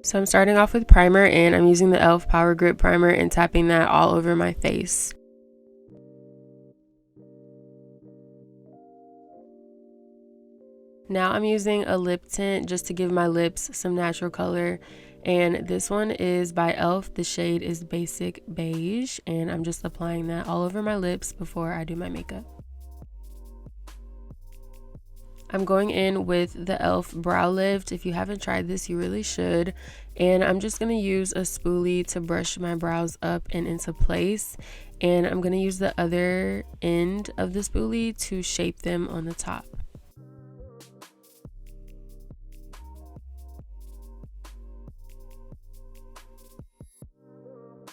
So I'm starting off with primer, and I'm using the e.l.f. Power Grip Primer and tapping that all over my face. Now I'm using a lip tint just to give my lips some natural color, and this one is by e.l.f. The shade is Basic Beige, and I'm just applying that all over my lips before I do my makeup. I'm going in with the e.l.f. Brow Lift. If you haven't tried this, you really should. And I'm just going to use a spoolie to brush my brows up and into place. And I'm going to use the other end of the spoolie to shape them on the top.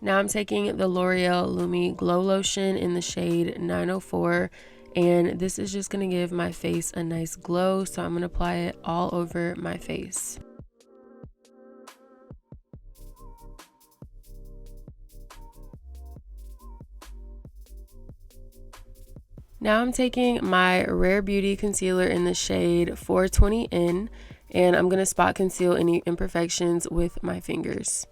Now I'm taking the L'Oreal Lumi Glow Lotion in the shade 904, and this is just going to give my face a nice glow, so I'm going to apply it all over my face. Now I'm taking my Rare Beauty concealer in the shade 420N, and I'm going to spot conceal any imperfections with my fingers.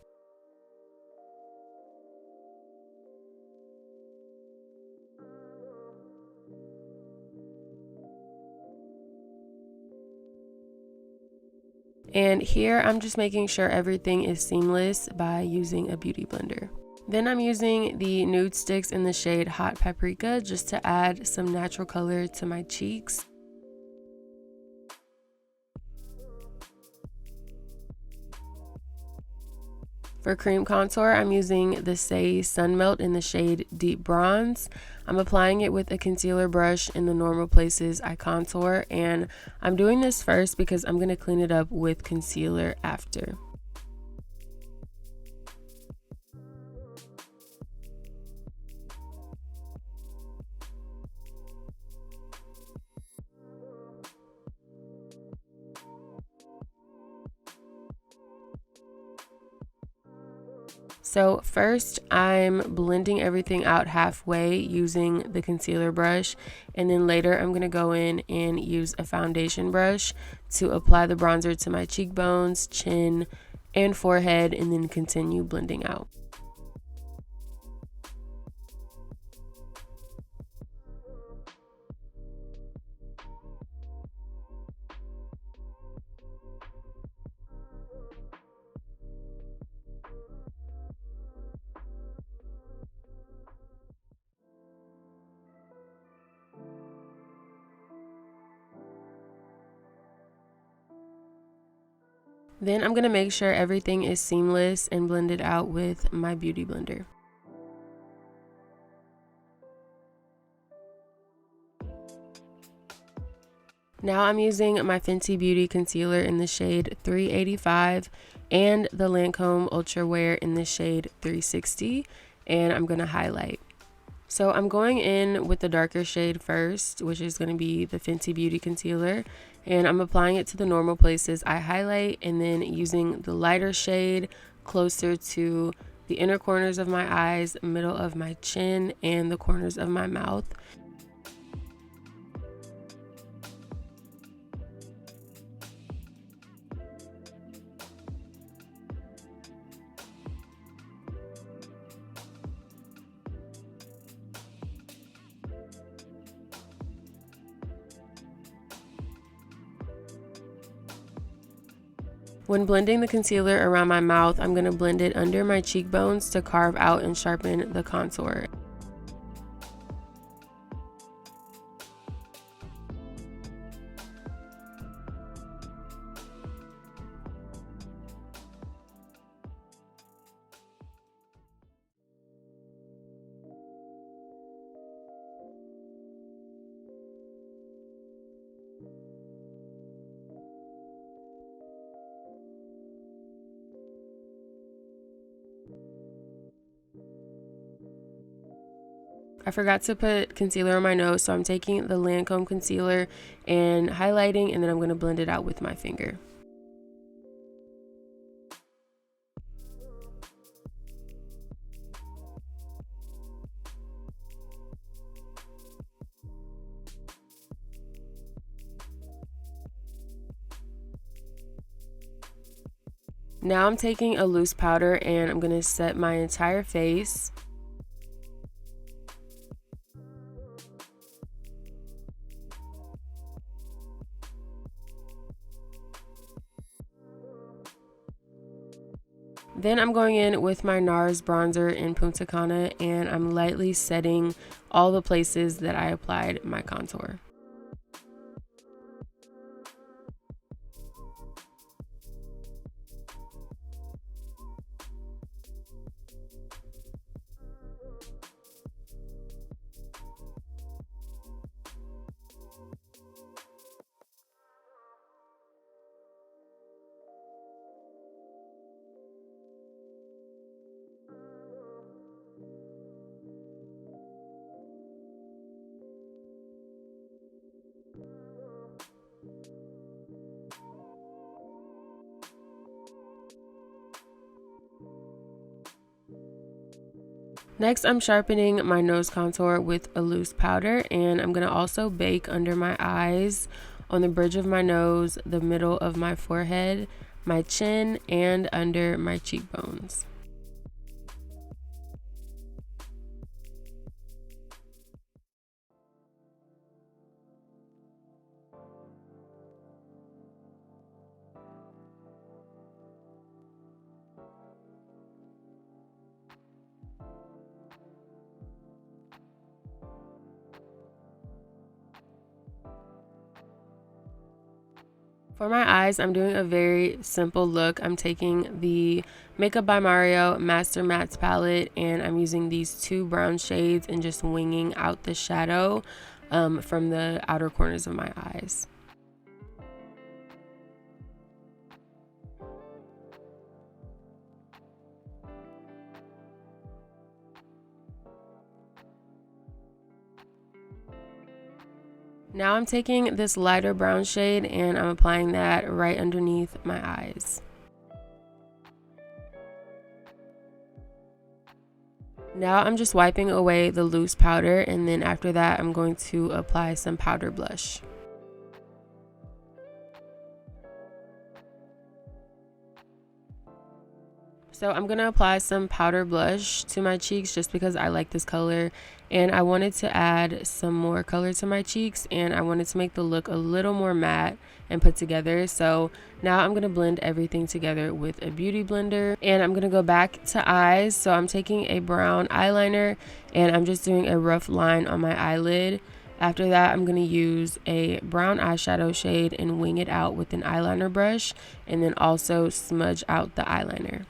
And here I'm just making sure everything is seamless by using a beauty blender. Then I'm using the nude sticks in the shade Hot Paprika just to add some natural color to my cheeks. For cream contour, I'm using the Say Sun Melt in the shade Deep Bronze. I'm applying it with a concealer brush in the normal places I contour, and I'm doing this first because I'm going to clean it up with concealer after. So first I'm blending everything out halfway using the concealer brush, and then later I'm going to go in and use a foundation brush to apply the bronzer to my cheekbones, chin, and forehead, and then continue blending out. Then I'm going to make sure everything is seamless and blend it out with my beauty blender. Now I'm using my Fenty Beauty concealer in the shade 385 and the Lancome Ultra Wear in the shade 360, and I'm going to highlight. So I'm going in with the darker shade first, which is going to be the Fenty Beauty concealer, and I'm applying it to the normal places I highlight, and then using the lighter shade closer to the inner corners of my eyes, middle of my chin, and the corners of my mouth. When blending the concealer around my mouth, I'm going to blend it under my cheekbones to carve out and sharpen the contour. I forgot to put concealer on my nose, so I'm taking the Lancome concealer and highlighting, and then I'm going to blend it out with my finger. Now I'm taking a loose powder and I'm going to set my entire face. Then I'm going in with my NARS bronzer in Punta Cana and I'm lightly setting all the places that I applied my contour. Next, I'm sharpening my nose contour with a loose powder, and I'm going to also bake under my eyes, on the bridge of my nose, the middle of my forehead, my chin, and under my cheekbones. For my eyes, I'm doing a very simple look. I'm taking the Makeup by Mario Master Mattes palette and I'm using these two brown shades and just winging out the shadow from the outer corners of my eyes. Now I'm taking this lighter brown shade and I'm applying that right underneath my eyes. Now I'm just wiping away the loose powder and then after that I'm going to apply some powder blush. So I'm going to apply some powder blush to my cheeks just because I like this color and I wanted to add some more color to my cheeks and I wanted to make the look a little more matte and put together. So now I'm going to blend everything together with a beauty blender and I'm going to go back to eyes. So I'm taking a brown eyeliner and I'm just doing a rough line on my eyelid. After that, I'm going to use a brown eyeshadow shade and wing it out with an eyeliner brush and then also smudge out the eyeliner.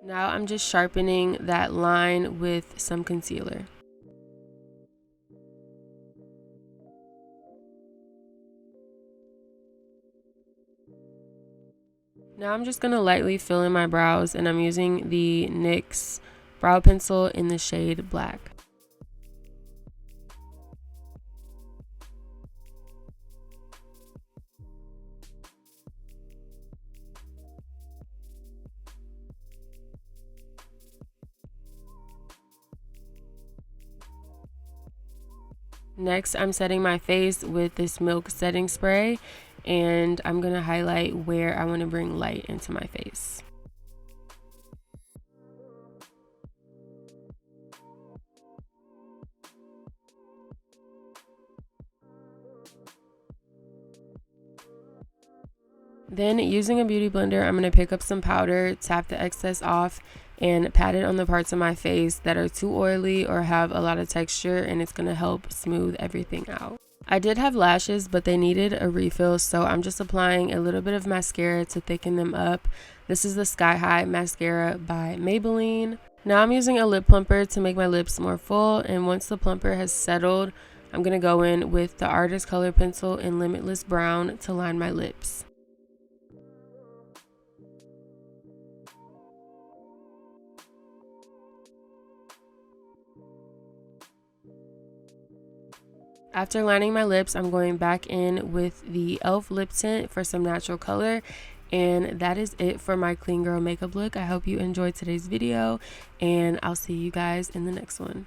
Now I'm just sharpening that line with some concealer. Now I'm just going to lightly fill in my brows and I'm using the NYX brow pencil in the shade Black. Next, I'm setting my face with this Milk setting spray and I'm going to highlight where I want to bring light into my face. Then using a beauty blender, I'm going to pick up some powder, tap the excess off, and pat it on the parts of my face that are too oily or have a lot of texture, and it's going to help smooth everything out. I did have lashes, but they needed a refill, so I'm just applying a little bit of mascara to thicken them up. This is the Sky High Mascara by Maybelline. Now I'm using a lip plumper to make my lips more full, and once the plumper has settled, I'm going to go in with the Artist Color Pencil in Limitless Brown to line my lips. After lining my lips, I'm going back in with the e.l.f. lip tint for some natural color. And that is it for my clean girl makeup look. I hope you enjoyed today's video, and I'll see you guys in the next one.